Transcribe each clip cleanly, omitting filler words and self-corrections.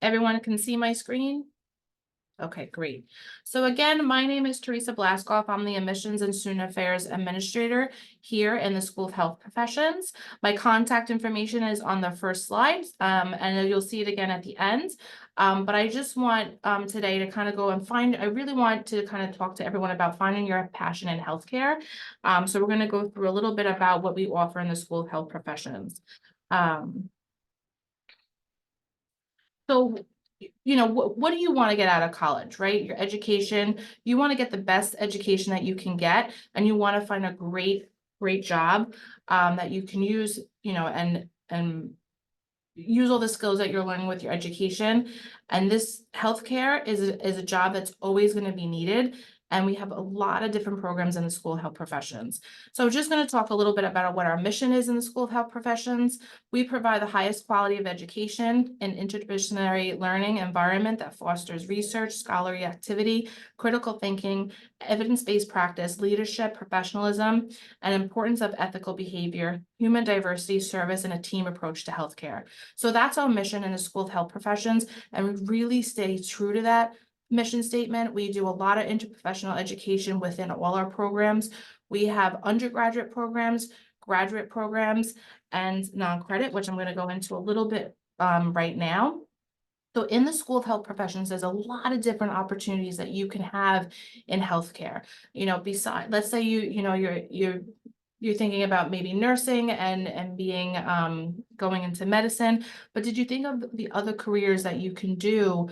Everyone can see my screen? Okay, great. So again, my name is Teresa Blaskoff. I'm the Admissions and Student Affairs Administrator here in the School of Health Professions. My contact information is on the first slide, and you'll see it again at the end. But I just want today to kind of go and I really want to kind of talk to everyone about finding your passion in healthcare. So we're going to go through a little bit about what we offer in the School of Health Professions. So, what do you want to get out of college, right? Your education, you want to get the best education that you can get, and you want to find a great job that you can use, and use all the skills that you're learning with your education. And this healthcare is a job that's always going to be needed. And we have a lot of different programs in the School of Health Professions. So just going to talk a little bit about what our mission is in the School of Health Professions. We provide the highest quality of education and interdisciplinary learning environment that fosters research, scholarly activity, critical thinking, evidence-based practice, leadership, professionalism, and importance of ethical behavior, human diversity, service, and a team approach to healthcare. So that's our mission in the School of Health Professions, and we really stay true to that mission statement. We do a lot of interprofessional education within all our programs. We have undergraduate programs, graduate programs, and non-credit, which I'm going to go into a little bit right now. So in the School of Health Professions, there's a lot of different opportunities that you can have in healthcare. Besides, let's say you're thinking about maybe nursing and being going into medicine, but did you think of the other careers that you can do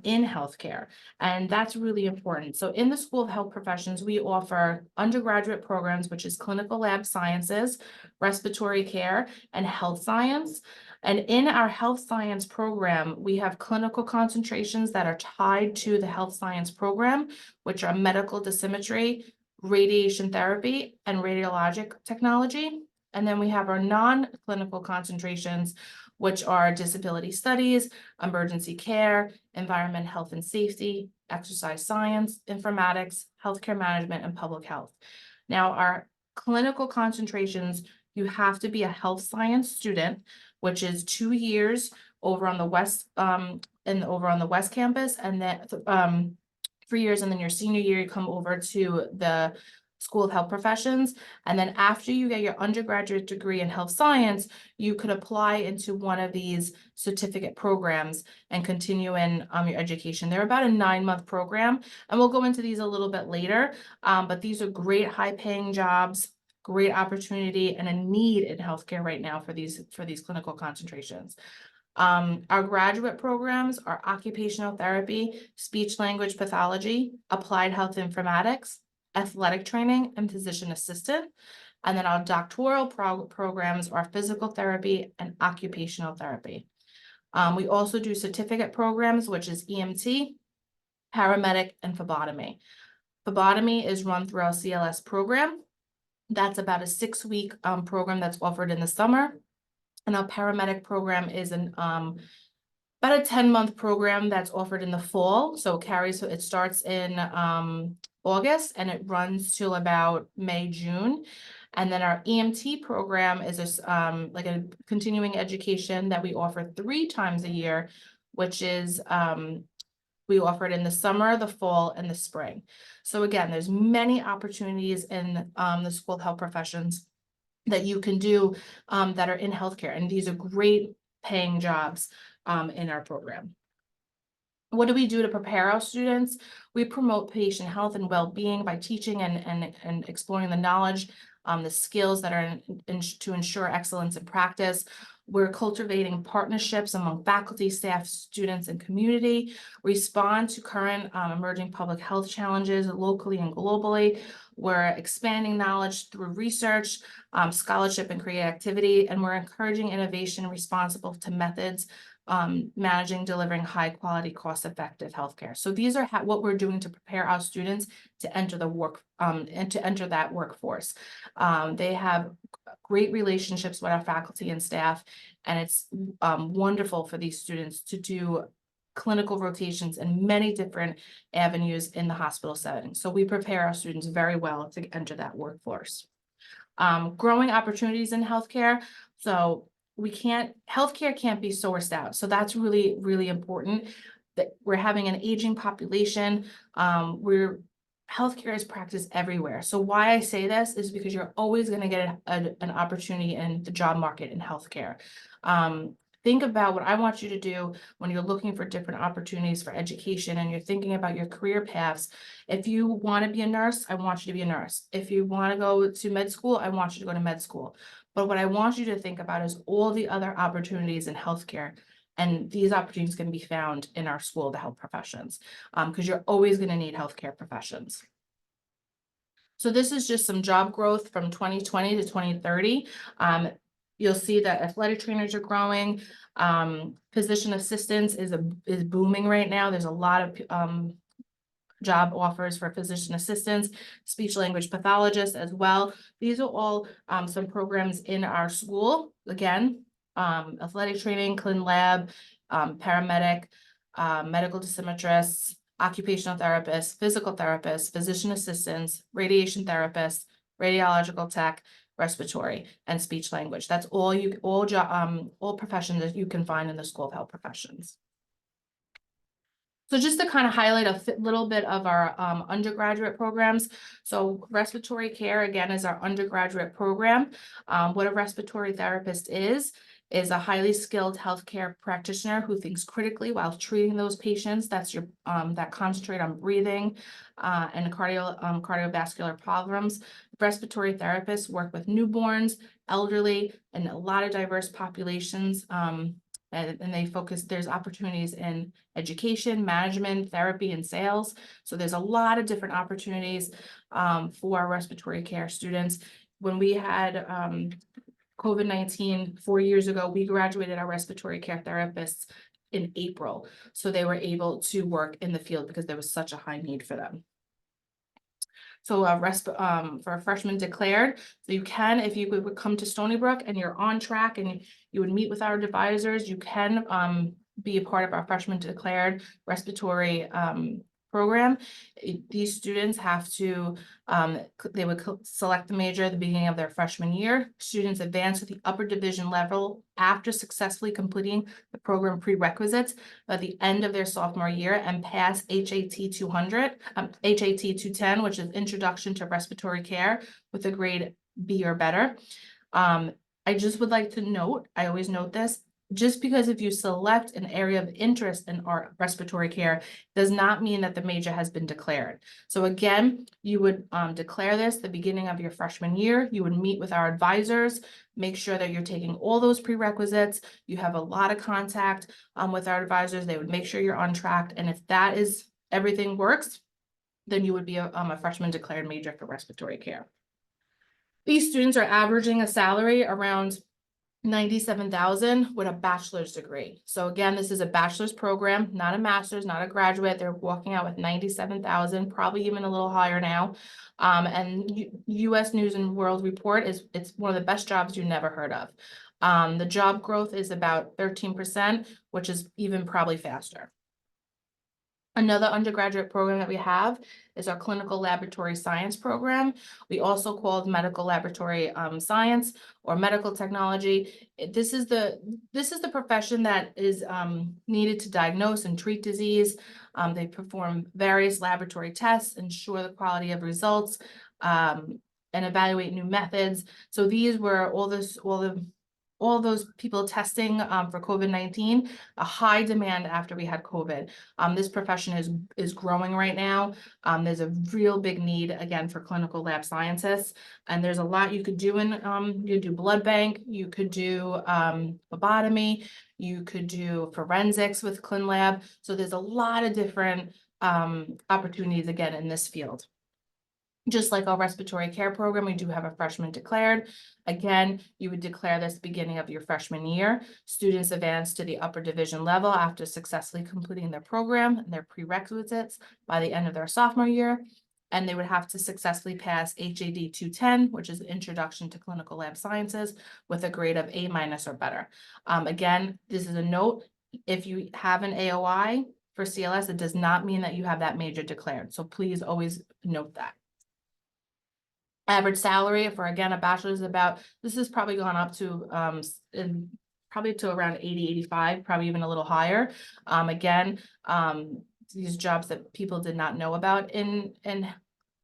in healthcare? And that's really important. So in the School of Health Professions, we offer undergraduate programs, which is clinical lab sciences, respiratory care, and health science. And in our health science program, we have clinical concentrations that are tied to the health science program, which are medical dosimetry, radiation therapy, and radiologic technology. And then we have our non-clinical concentrations, which are disability studies, emergency care, environment, health and safety, exercise science, informatics, healthcare management, and public health. Now, our clinical concentrations, you have to be a health science student, which is 2 years over on the west campus, and then 3 years, and then your senior year, you come over to the School of Health Professions. And then after you get your undergraduate degree in health science, you could apply into one of these certificate programs and continue in your education. They're about a 9-month program, and we'll go into these a little bit later. But these are great high-paying jobs, great opportunity, and a need in healthcare right now for these clinical concentrations. Our graduate programs are occupational therapy, speech language pathology, applied health informatics, athletic training, and physician assistant. And then our doctoral programs are physical therapy and occupational therapy. We also do certificate programs, which is EMT, paramedic, and phlebotomy. Phlebotomy is run through our CLS program. That's about a 6-week program that's offered in the summer. And our paramedic program is about a 10-month program that's offered in the fall. So it starts in August and it runs till about May, June. And then our EMT program is like a continuing education that we offer 3 times a year, which is we offer it in the summer, the fall, and the spring. So again, there's many opportunities in the School of Health Professions that you can do that are in healthcare. And these are great paying jobs in our program. What do we do to prepare our students? We promote patient health and well-being by teaching and exploring the knowledge, the skills that are to ensure excellence in practice. We're cultivating partnerships among faculty, staff, students, and community, respond to current emerging public health challenges locally and globally. We're expanding knowledge through research, scholarship, and creativity, and we're encouraging innovation responsible to methods, managing, delivering high quality, cost-effective healthcare. So these are what we're doing to prepare our students to enter the work and to enter that workforce. They have great relationships with our faculty and staff, and it's wonderful for these students to do clinical rotations in many different avenues in the hospital setting. So we prepare our students very well to enter that workforce. Growing opportunities in healthcare. So healthcare can't be sourced out. So that's really, really important, that we're having an aging population. Healthcare is practiced everywhere. So why I say this is because you're always going to get an opportunity in the job market in healthcare. Think about what I want you to do when you're looking for different opportunities for education and you're thinking about your career paths. If you want to be a nurse, I want you to be a nurse. If you want to go to med school, I want you to go to med school. But what I want you to think about is all the other opportunities in healthcare. And these opportunities can be found in our School of the Health Professions, because you're always going to need healthcare professions. So this is just some job growth from 2020 to 2030. You'll see that athletic trainers are growing. Physician assistants is booming right now. There's a lot of job offers for physician assistants, speech language pathologists as well. These are all some programs in our school. Again, athletic training, clin lab, paramedic, medical dosimetrists, occupational therapists, physical therapists, physician assistants, radiation therapists, radiological tech, respiratory, and speech language. That's all all professions that you can find in the School of Health Professions. So just to kind of highlight a little bit of our undergraduate programs. So respiratory care, again, is our undergraduate program. What a respiratory therapist is a highly skilled healthcare practitioner who thinks critically while treating those patients. That's your that concentrate on breathing and cardiovascular problems. Respiratory therapists work with newborns, elderly, and a lot of diverse populations. And they focus, there's opportunities in education, management, therapy, and sales. So there's a lot of different opportunities for respiratory care students. When we had COVID-19 4 years ago, we graduated our respiratory care therapists in April. So they were able to work in the field because there was such a high need for them. So for a freshman declared, so you can, if you would come to Stony Brook and you're on track and you would meet with our advisors, you can be a part of our freshman declared respiratory program. These students have to, they would select the major at the beginning of their freshman year. Students advance to the upper division level after successfully completing the program prerequisites by the end of their sophomore year and pass HAT 200, HAT 210, which is Introduction to Respiratory Care with a grade B or better. I just would like to note, I always note this, just because if you select an area of interest in our respiratory care does not mean that the major has been declared. So again, you would declare this the beginning of your freshman year. You would meet with our advisors, make sure that you're taking all those prerequisites. You have a lot of contact with our advisors. They would make sure you're on track. And if that is, everything works, then you would be a freshman declared major for respiratory care. These students are averaging a salary around $97,000 with a bachelor's degree. So again, this is a bachelor's program, not a master's, not a graduate. They're walking out with $97,000, probably even a little higher now. And U.S. News and World Report it's one of the best jobs you never heard of. The job growth is about 13%, which is even probably faster. Another undergraduate program that we have is our clinical laboratory science program. We also call it medical laboratory science or medical technology. This is the profession that is needed to diagnose and treat disease. They perform various laboratory tests, ensure the quality of results, and evaluate new methods. So these were all those people testing for COVID-19, a high demand after we had COVID. This profession is growing right now. There's a real big need, again, for clinical lab scientists. And there's a lot you could do in, you could do blood bank, you could do phlebotomy, you could do forensics with clin lab. So there's a lot of different opportunities, again, in this field. Just like our respiratory care program, we do have a freshman declared. Again, you would declare this beginning of your freshman year. Students advance to the upper division level after successfully completing their program and their prerequisites by the end of their sophomore year. And they would have to successfully pass HAD 210, which is Introduction to Clinical Lab Sciences, with a grade of A- or better. Again, this is a note. If you have an AOI for CLS, it does not mean that you have that major declared. So please always note that. Average salary for, again, a bachelor's this has probably gone up to, probably to around 80, 85, probably even a little higher. Again, these jobs that people did not know about in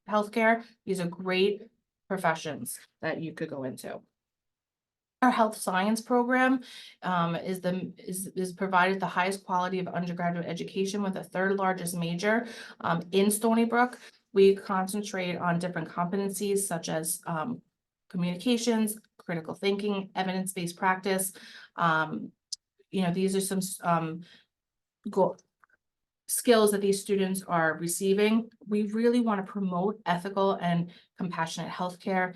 healthcare, these are great professions that you could go into. Our health science program is provided the highest quality of undergraduate education with the third largest major in Stony Brook. We concentrate on different competencies such as communications, critical thinking, evidence-based practice. These are some skills that these students are receiving. We really want to promote ethical and compassionate healthcare.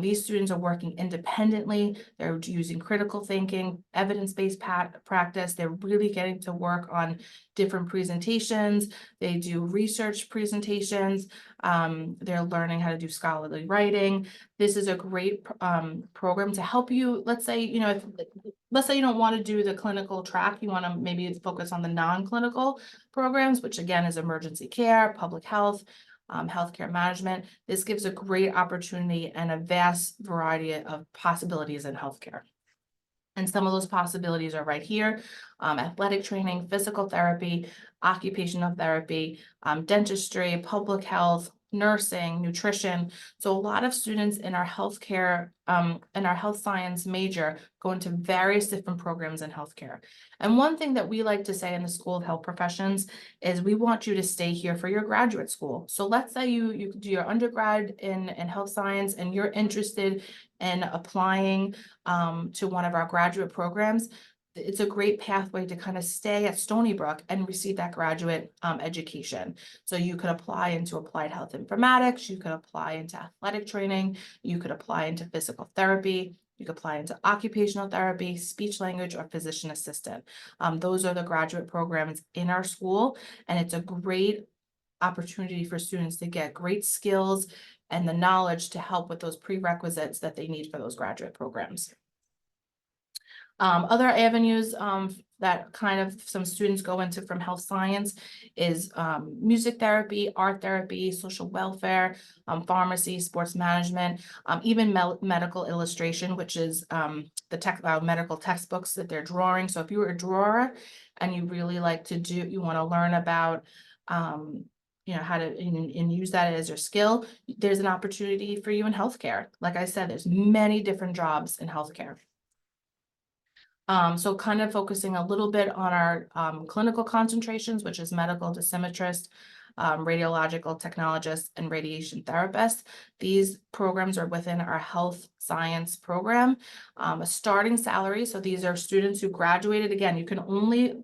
These students are working independently. They're using critical thinking, evidence-based practice. They're really getting to work on different presentations. They do research presentations. They're learning how to do scholarly writing. This is a great program to help you. Let's say, let's say you don't want to do the clinical track. You want to maybe focus on the non-clinical programs, which again is emergency care, public health, healthcare management. This gives a great opportunity and a vast variety of possibilities in healthcare. And some of those possibilities are right here: athletic training, physical therapy, occupational therapy, dentistry, public health, nursing, nutrition. So a lot of students in our healthcare, in our health science major go into various different programs in healthcare. And one thing that we like to say in the School of Health Professions is we want you to stay here for your graduate school. So let's say you do your undergrad in health science and you're interested in applying to one of our graduate programs. It's a great pathway to kind of stay at Stony Brook and receive that graduate education. So you could apply into applied health informatics, you could apply into athletic training, you could apply into physical therapy, you could apply into occupational therapy, speech language, or physician assistant. Those are the graduate programs in our school, and it's a great opportunity for students to get great skills and the knowledge to help with those prerequisites that they need for those graduate programs. Other avenues that kind of some students go into from health science is music therapy, art therapy, social welfare, pharmacy, sports management, even medical illustration, which is the medical textbooks that they're drawing. So if you were a drawer and you really like to you want to learn about how to and use that as your skill, there's an opportunity for you in healthcare. Like I said, there's many different jobs in healthcare. So kind of focusing a little bit on our clinical concentrations, which is medical dosimetrist, radiological technologist, and radiation therapist. These programs are within our health science program. A starting salary, so these are students who graduated. Again, you can only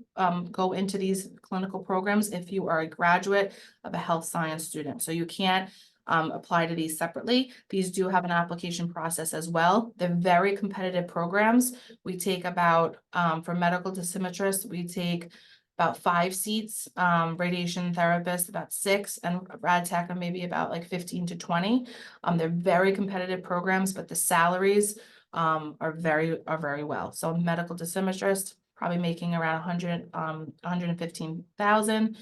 go into these clinical programs if you are a graduate of a health science student. So you can't apply to these separately. These do have an application process as well. They're very competitive programs. We take about, for medical dosimetrists, we take about 5 seats, radiation therapists about 6, and rad tech maybe about like 15 to 20. They're very competitive programs, but the salaries are very well. So medical dosimetrist probably making around 115,000,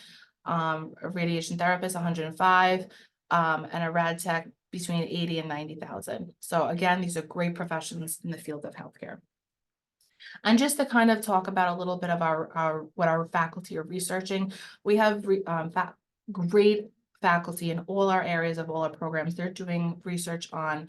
a radiation therapist 105, and a rad tech between 80 and 90,000. So again, these are great professions in the field of healthcare. And just to kind of talk about a little bit of what our faculty are researching, we have great faculty in all our areas of all our programs. They're doing research on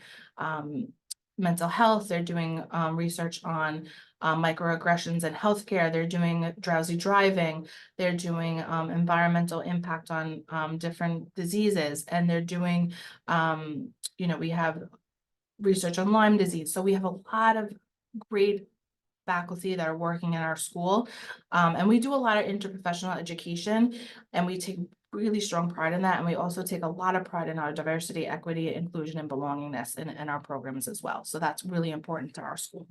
mental health. They're doing research on microaggressions in healthcare. They're doing drowsy driving. They're doing environmental impact on different diseases. And they're doing, we have research on Lyme disease. So we have a lot of great faculty that are working in our school. And we do a lot of interprofessional education, and we take really strong pride in that. And we also take a lot of pride in our diversity, equity, inclusion, and belongingness in our programs as well. So that's really important to our school.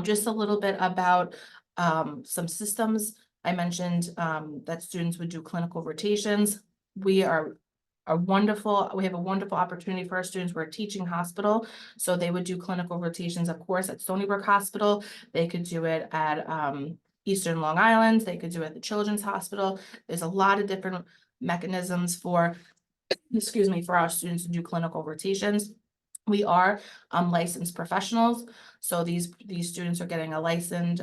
Just a little bit about some systems. I mentioned that students would do clinical rotations. We have a wonderful opportunity for our students. We're a teaching hospital, so they would do clinical rotations, of course, at Stony Brook Hospital. They could do it at Eastern Long Island. They could do it at the Children's Hospital. There's a lot of different mechanisms for, for our students to do clinical rotations. We are licensed professionals, so these students are getting a license.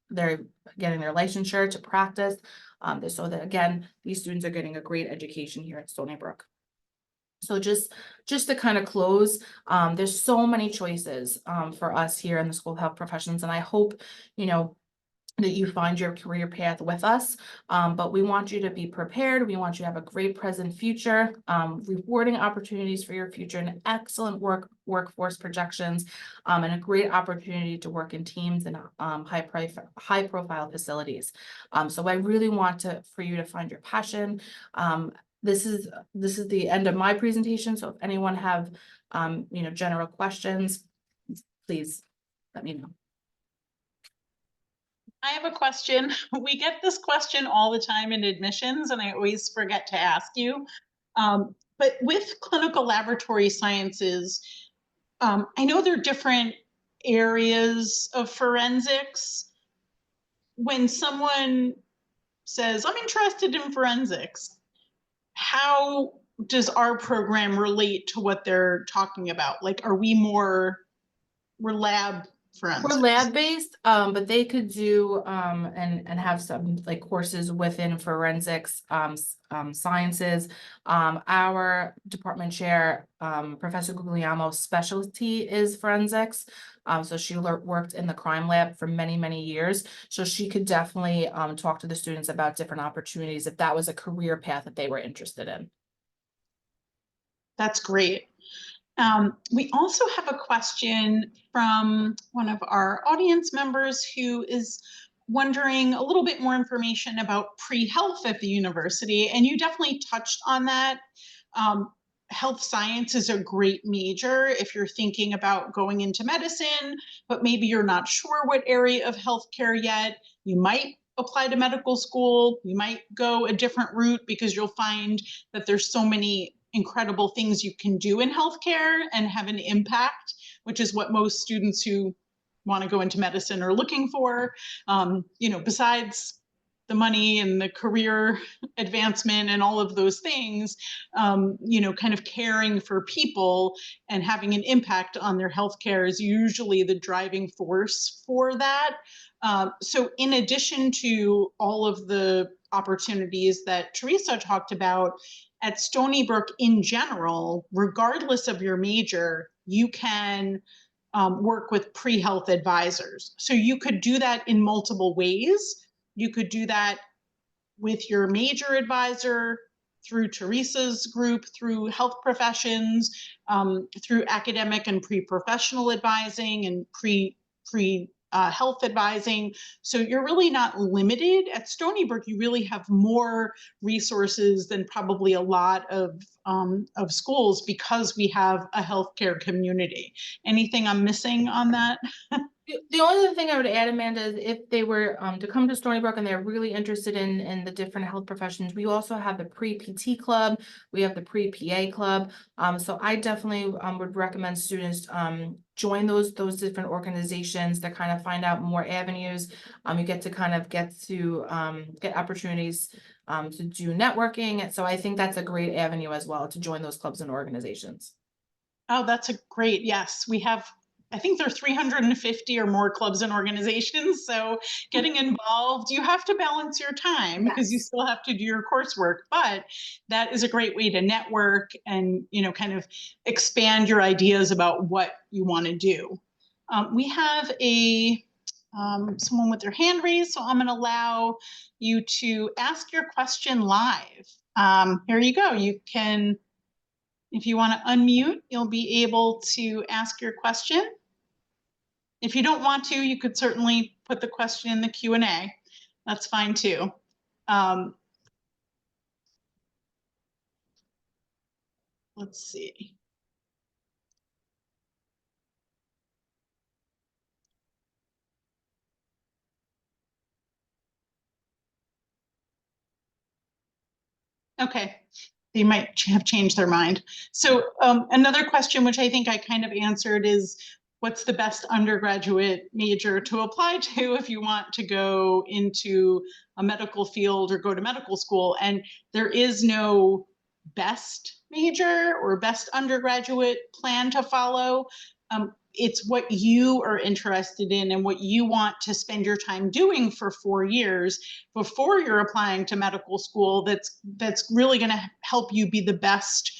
They're getting their licensure to practice. So that again, these students are getting a great education here at Stony Brook. So just to kind of close, there's so many choices for us here in the School of Health Professions, and I hope that you find your career path with us. But we want you to be prepared. We want you to have a great present future, rewarding opportunities for your future, and excellent workforce projections, and a great opportunity to work in teams and high profile facilities. So I really want for you to find your passion. This is the end of my presentation. So if anyone have general questions, please let me know. I have a question. We get this question all the time in admissions, and I always forget to ask you. But with clinical laboratory sciences, I know there are different areas of forensics. When someone says, I'm interested in forensics, how does our program relate to what they're talking about? Like, are we we're lab forensics? We're lab-based, but they could do and have some like courses within forensics sciences. Our department chair, Professor Guglielmo's specialty is forensics. So she worked in the crime lab for many, many years. So she could definitely talk to the students about different opportunities if that was a career path that they were interested in. That's great. We also have a question from one of our audience members who is wondering a little bit more information about pre-health at the university, and you definitely touched on that. Health science is a great major if you're thinking about going into medicine, but maybe you're not sure what area of healthcare yet. You might apply to medical school. You might go a different route because you'll find that there's so many incredible things you can do in healthcare and have an impact, which is what most students who want to go into medicine are looking for. Besides the money and the career advancement and all of those things, kind of caring for people and having an impact on their healthcare is usually the driving force for that. So in addition to all of the opportunities that Teresa talked about, at Stony Brook in general, regardless of your major, you can work with pre-health advisors. So you could do that in multiple ways. You could do that with your major advisor, through Teresa's group, through health professions, through academic and pre-professional advising and health advising. So you're really not limited. At Stony Brook, you really have more resources than probably a lot of schools because we have a healthcare community. Anything I'm missing on that? The only other thing I would add, Amanda, is if they were to come to Stony Brook and they're really interested in the different health professions, we also have the pre-PT club, we have the pre-PA club. So I definitely would recommend students join those different organizations to kind of find out more avenues. You get to kind of get opportunities to do networking. And so I think that's a great avenue as well to join those clubs and organizations. Oh, that's a great, yes. We have, I think there are 350 or more clubs and organizations. So getting involved, you have to balance your time because you still have to do your coursework, but that is a great way to network and, kind of expand your ideas about what you want to do. We have someone with their hand raised, so I'm going to allow you to ask your question live. Here you go. You can, if you want to unmute, you'll be able to ask your question. If you don't want to, you could certainly put the question in the Q&A. That's fine too. Let's see. Okay, they might have changed their mind. So another question, which I think I kind of answered, is what's the best undergraduate major to apply to if you want to go into a medical field or go to medical school? And there is no best major or best undergraduate plan to follow. It's what you are interested in and what you want to spend your time doing for 4 years before you're applying to medical school. That's really going to help you be the best,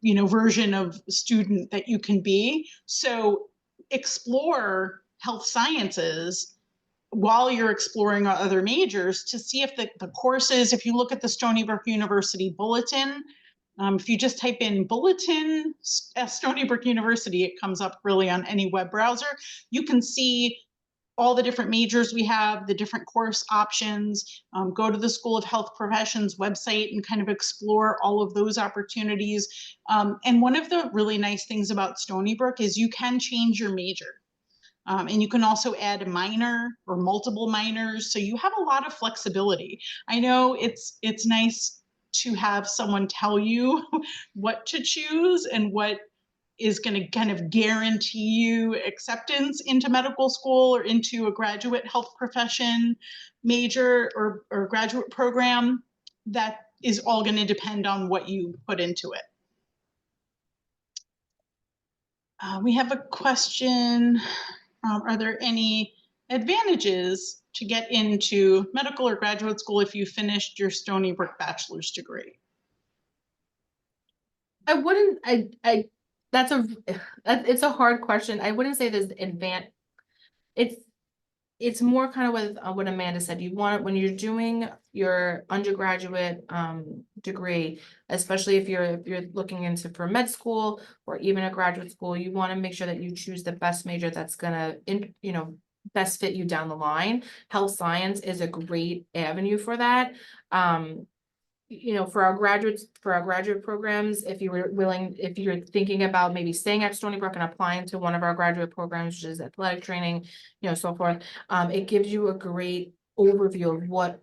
version of student that you can be. So explore health sciences while you're exploring other majors to see if the courses, if you look at the Stony Brook University bulletin, if you just type in bulletin Stony Brook University, it comes up really on any web browser. You can see all the different majors we have, the different course options, go to the School of Health Professions website and kind of explore all of those opportunities. And one of the really nice things about Stony Brook is you can change your major. And you can also add a minor or multiple minors. So you have a lot of flexibility. I know it's nice to have someone tell you what to choose and what is going to kind of guarantee you acceptance into medical school or into a graduate health profession major or graduate program. That is all going to depend on what you put into it. We have a question. Are there any advantages to get into medical or graduate school if you finished your Stony Brook bachelor's degree? I wouldn't, that's it's a hard question. I wouldn't say there's it's more kind of with what Amanda said. You want, when you're doing your undergraduate degree, especially if you're looking into for med school or even a graduate school, you want to make sure that you choose the best major that's gonna best fit you down the line. Health science is a great avenue for that. For our graduate programs, if you're thinking about maybe staying at Stony Brook and applying to one of our graduate programs, which is athletic training, so forth, it gives you a great overview of what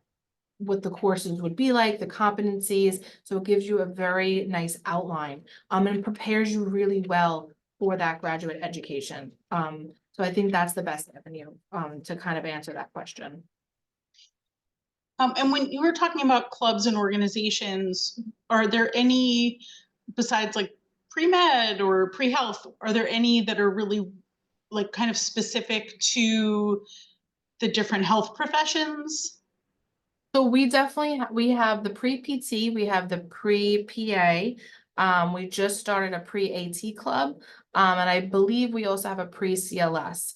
the courses would be like, the competencies. So it gives you a very nice outline, and prepares you really well for that graduate education. So I think that's the best avenue, to kind of answer that question. And when you were talking about clubs and organizations, are there any, besides like pre-med or pre-health, are there any that are really like kind of specific to the different health professions? So we definitely, we have the pre-PT, we have the pre-PA. We just started a pre-AT club. And I believe we also have a pre-CLS.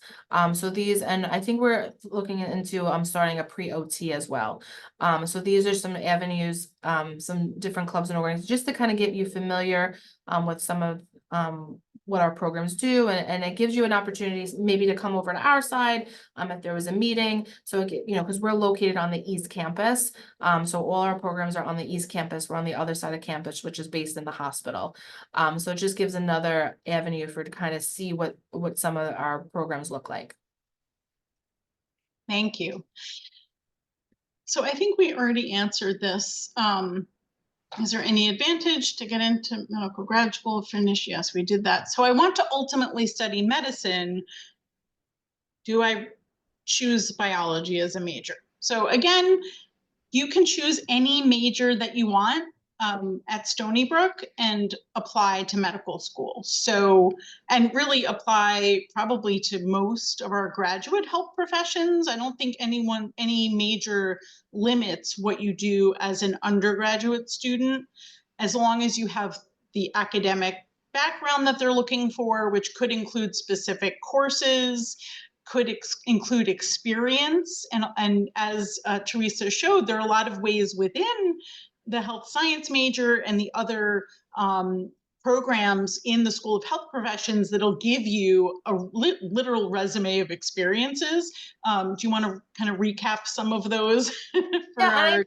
So these, and I think we're looking into starting a pre-OT as well. So these are some avenues, some different clubs and organizations, just to kind of get you familiar with some of what our programs do, and it gives you an opportunity maybe to come over to our side if there was a meeting. So because we're located on the East Campus, so all our programs are on the East Campus. We're on the other side of campus, which is based in the hospital. So it just gives another avenue for to kind of see what some of our programs look like. Thank you. So I think we already answered this. Is there any advantage to get into medical grad school, finish? Yes, we did that. So I want to ultimately study medicine. Do I choose biology as a major? So again, you can choose any major that you want at Stony Brook and apply to medical school. So, and really apply probably to most of our graduate health professions. I don't think any major limits what you do as an undergraduate student, as long as you have the academic background that they're looking for, which could include specific courses, could include experience. And as Teresa showed, there are a lot of ways within the health science major and the other programs in the School of Health Professions that'll give you a literal resume of experiences. Do you want to kind of recap some of those for our...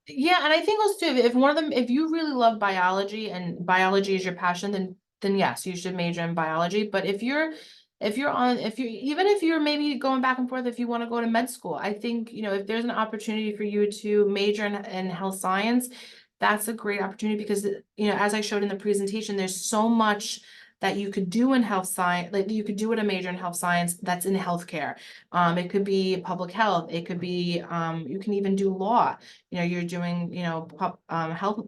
Yeah, and I think also too, if one of them, if you really love biology and biology is your passion, then yes, you should major in biology. But if you're even if you're maybe going back and forth, if you want to go to med school, I think, if there's an opportunity for you to major in health science, that's a great opportunity because, as I showed in the presentation, there's so much that you could do in health science, like you could do in a major in health science that's in healthcare. It could be public health, it could be, you can even do law. You know, you're doing, health,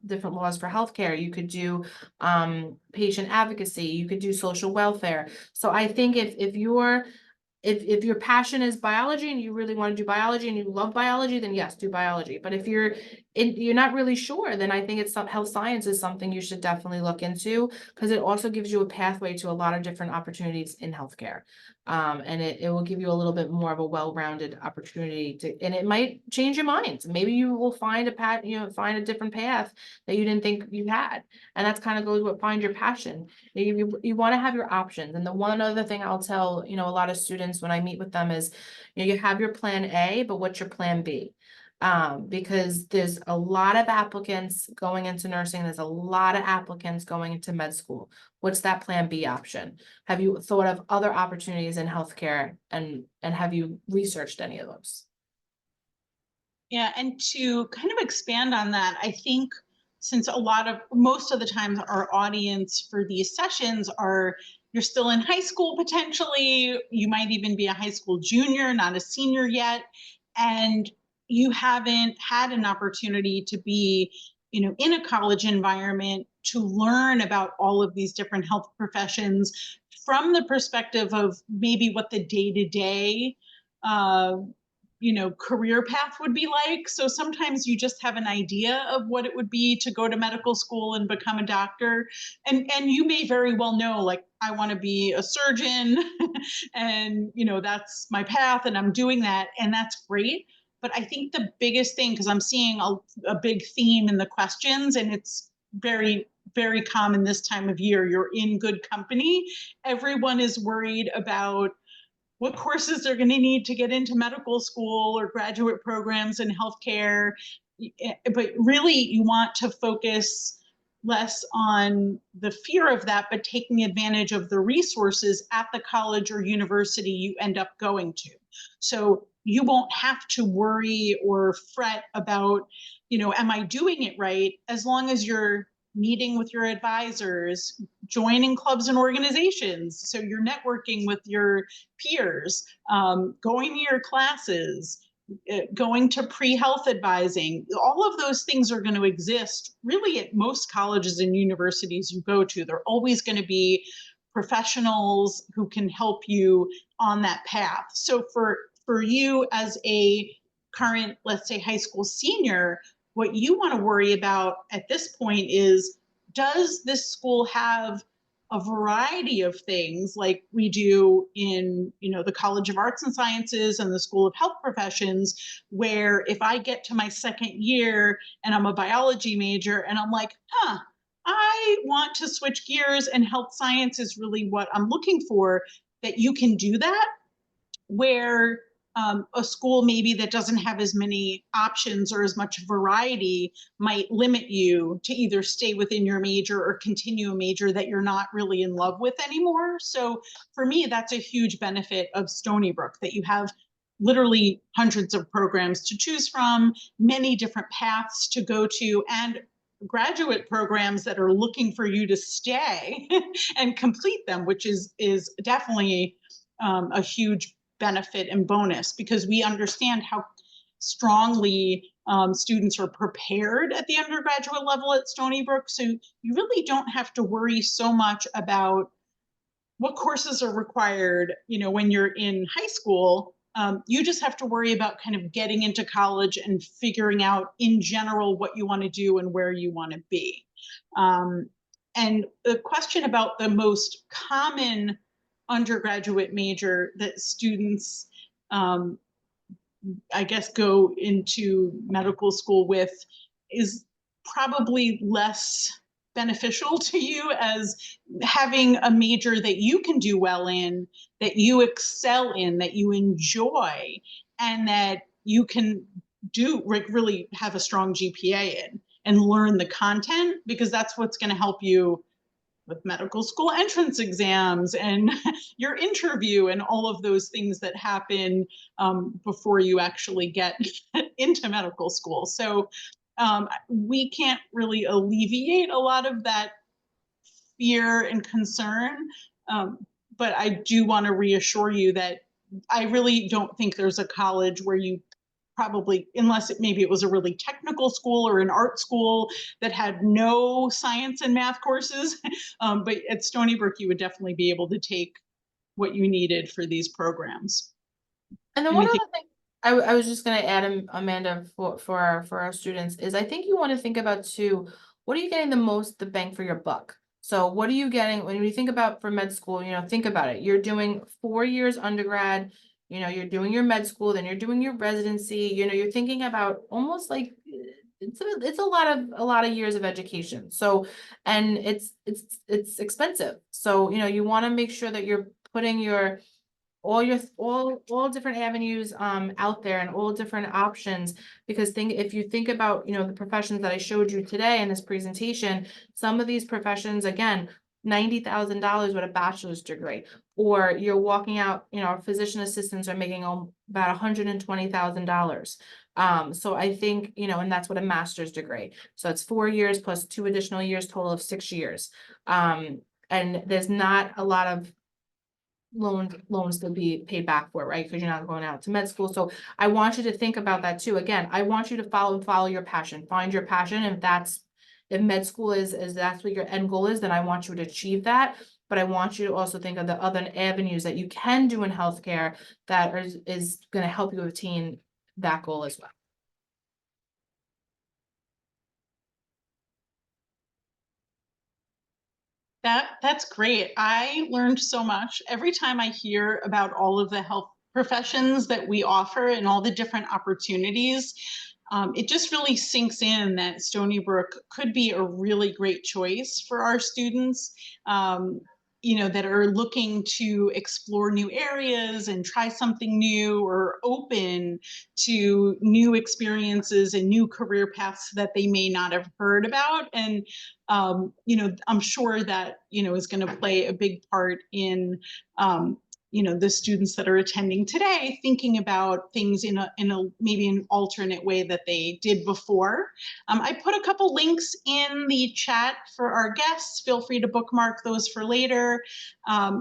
different laws for healthcare. You could do patient advocacy, you could do social welfare. So I think if if your passion is biology and you really want to do biology and you love biology, then yes, do biology. But if you're not really sure, then I think health science is something you should definitely look into, because it also gives you a pathway to a lot of different opportunities in healthcare. And it will give you a little bit more of a well-rounded opportunity and it might change your mind. Maybe you will find find a different path that you didn't think you had. And that's kind of goes with find your passion. You want to have your options. And the one other thing I'll tell, a lot of students when I meet with them is, you have your plan A, but what's your plan B? Because there's a lot of applicants going into nursing. There's a lot of applicants going into med school. What's that plan B option? Have you thought of other opportunities in healthcare, and have you researched any of those? Yeah, and to kind of expand on that, I think since most of the times our audience for these sessions are, you're still in high school potentially, you might even be a high school junior, not a senior yet, and you haven't had an opportunity to be, in a college environment to learn about all of these different health professions from the perspective of maybe what the day-to-day career path would be like. So sometimes you just have an idea of what it would be to go to medical school and become a doctor. And you may very well know, like, I want to be a surgeon and, that's my path and I'm doing that. And that's great. But I think the biggest thing, because I'm seeing a big theme in the questions, and it's very, very common this time of year, you're in good company. Everyone is worried about what courses they're going to need to get into medical school or graduate programs in healthcare. But really, you want to focus less on the fear of that, but taking advantage of the resources at the college or university you end up going to. So you won't have to worry or fret about, am I doing it right? As long as you're meeting with your advisors, joining clubs and organizations, so you're networking with your peers, going to your classes, going to pre-health advising. All of those things are going to exist really at most colleges and universities you go to. They're always going to be professionals who can help you on that path. So for you as a current, let's say, high school senior, what you want to worry about at this point is, does this school have a variety of things like we do in, the College of Arts and Sciences and the School of Health Professions, where if I get to my second year and I'm a biology major and I'm like, I want to switch gears and health science is really what I'm looking for, that you can do that, where a school maybe that doesn't have as many options or as much variety might limit you to either stay within your major or continue a major that you're not really in love with anymore. So for me, that's a huge benefit of Stony Brook, that you have literally hundreds of programs to choose from, many different paths to go to, and graduate programs that are looking for you to stay and complete them, which is definitely a huge benefit and bonus, because we understand how strongly students are prepared at the undergraduate level at Stony Brook. So you really don't have to worry so much about what courses are required, when you're in high school. You just have to worry about kind of getting into college and figuring out in general what you want to do and where you want to be. And the question about the most common undergraduate major that students, I guess, go into medical school with is probably less beneficial to you, as having a major that you can do well in, that you excel in, that you enjoy, and that you can do really have a strong GPA in and learn the content, because that's what's going to help you with medical school entrance exams and your interview and all of those things that happen before you actually get into medical school. So we can't really alleviate a lot of that fear and concern. But I do want to reassure you that I really don't think there's a college where you probably, unless maybe it was a really technical school or an art school that had no science and math courses. But at Stony Brook, you would definitely be able to take what you needed for these programs. And then one Anything? other thing I was just gonna add, Amanda, for our students is I think you want to think about too, what are you getting the bang for your buck? So what are you getting when you think about for med school, think about it. You're doing 4 years undergrad, you're doing your med school, then you're doing your residency, you're thinking about almost like it's a lot of years of education. So, and it's expensive. So, you want to make sure that you're putting all different avenues out there and all different options, because if you think about the professions that I showed you today in this presentation, some of these professions, again, $90,000 with a bachelor's degree, or you're walking out, physician assistants are making about $120,000. So I think, and that's what a master's degree, so it's 4 years plus 2 additional years, total of 6 years. And there's not a lot of loans to be paid back for, right? Because you're not going out to med school. So I want you to think about that too. Again, I want you to follow your passion, find your passion. If med school is that's what your end goal is, then I want you to achieve that. But I want you to also think of the other avenues that you can do in healthcare that is going to help you attain that goal as well. That's great. I learned so much every time I hear about all of the health professions that we offer and all the different opportunities. It just really sinks in that Stony Brook could be a really great choice for our students. That are looking to explore new areas and try something new, or open to new experiences and new career paths that they may not have heard about. And I'm sure that is going to play a big part in the students that are attending today thinking about things in a maybe an alternate way that they did before. I put a couple links in the chat for our guests. Feel free to bookmark those for later.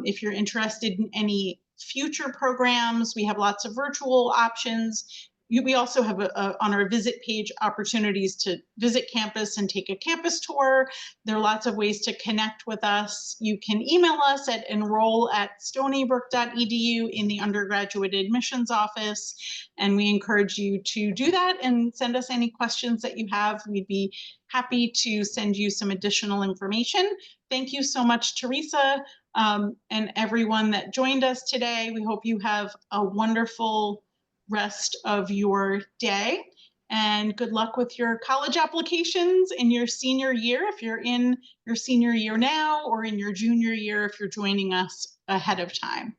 If you're interested in any future programs, we have lots of virtual options. We also have on our visit page opportunities to visit campus and take a campus tour. There are lots of ways to connect with us. You can email us at enroll@stonybrook.edu in the undergraduate admissions office. And we encourage you to do that and send us any questions that you have. We'd be happy to send you some additional information. Thank you so much, Teresa, and everyone that joined us today. We hope you have a wonderful rest of your day, and good luck with your college applications in your senior year if you're in your senior year now, or in your junior year if you're joining us ahead of time.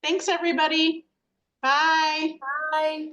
Thanks, everybody. Bye. Bye.